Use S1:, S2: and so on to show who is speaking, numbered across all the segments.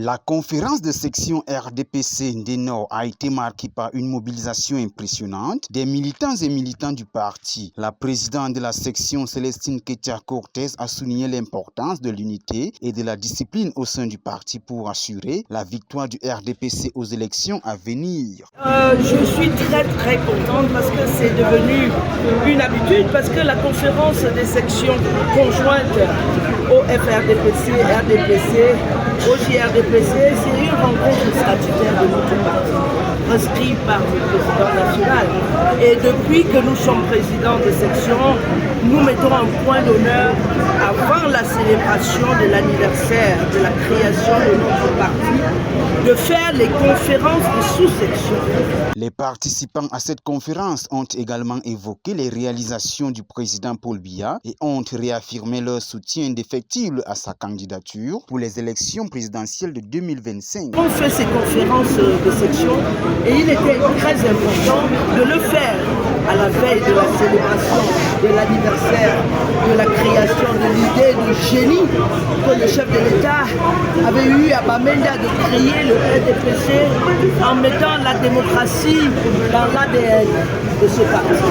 S1: La conférence de section RDPC des Nord a été marquée par une mobilisation impressionnante des militants et militants du parti. La présidente de la section, Célestine Ketia-Cortez, a souligné l'importance de l'unité et de la discipline au sein du parti pour assurer la victoire du RDPC aux élections à venir.
S2: Je suis très contente parce que c'est devenu une habitude, parce que la conférence des sections conjointes au FRDPC, RDPC, au JRDPC, c'est une rencontre statutaire de notre parti, inscrite par le président national. Et depuis que nous sommes présidents de section, nous mettons un point d'honneur avant la célébration de l'anniversaire de la création de notre parti, de faire les conférences de sous-section.
S1: Les participants à cette conférence ont également évoqué les réalisations du président Paul Biya et ont réaffirmé leur soutien indéfectible à sa candidature pour les élections présidentielles de 2025.
S2: On fait ces conférences de section et il était très important de le faire à la veille de la célébration de l'anniversaire de la création de l'idée de génie que le chef de l'État avait eu à Bamenda de créer le RDPC en mettant la démocratie dans l'ADN de ce parti.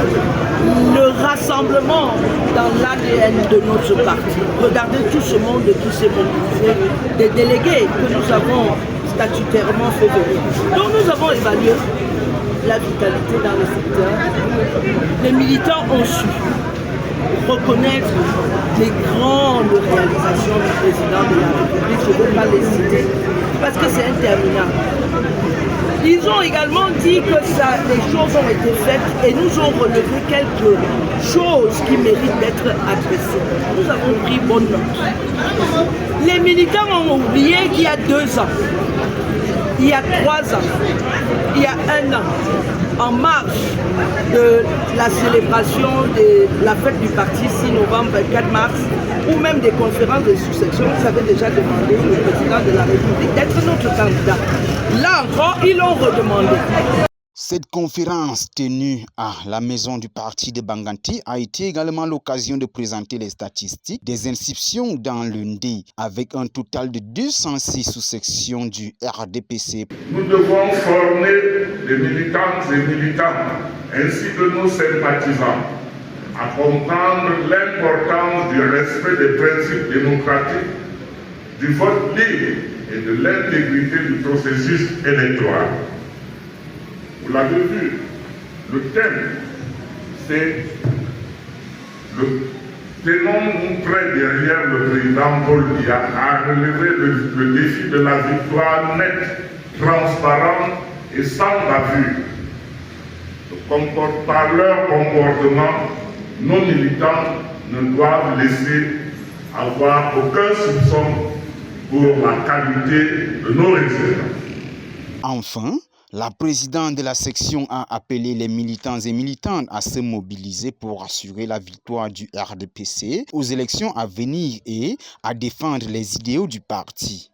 S2: Le rassemblement dans l'ADN de notre parti. Regardez tout ce monde qui s'est mobilisé, des délégués que nous avons statutairement fait venir. Donc nous avons évalué la vitalité dans le secteur. Les militants ont su reconnaître les grandes réalisations du président de la République. Je ne veux pas les citer parce que c'est interminable. Ils ont également dit que les choses ont été faites et nous ont relevé quelques choses qui méritent d'être adressées. Nous avons pris bonne note. Les militants ont oublié qu'il y a 2 ans, il y a 3 ans, il y a 1 an, en marge de la célébration de la fête du parti 6 novembre, 24 mars, ou même des conférences de sous-section, vous avez déjà demandé au président de la République d'être notre candidat. Là encore, ils l'ont redemandé.
S1: Cette conférence tenue à la maison du parti de Banganti a été également l'occasion de présenter les statistiques des inscriptions dans l'UNDI avec un total de 206 sous-sections du RDPC.
S3: Nous devons former les militantes et militants ainsi que nos sympathisants à comprendre l'importance du respect des principes démocratiques, du vote libre et de l'intégrité du processus électoral. Vous l'avez vu, le thème, c'est le tenons-nous près derrière le président Paul Biya à relever le défi de la victoire nette, transparente et sans bavure. Par leur comportement, nos militants ne doivent laisser avoir aucun soupçon pour la qualité de nos résultats.
S1: Enfin, la présidente de la section a appelé les militants et militantes à se mobiliser pour assurer la victoire du RDPC aux élections à venir et à défendre les idéaux du parti.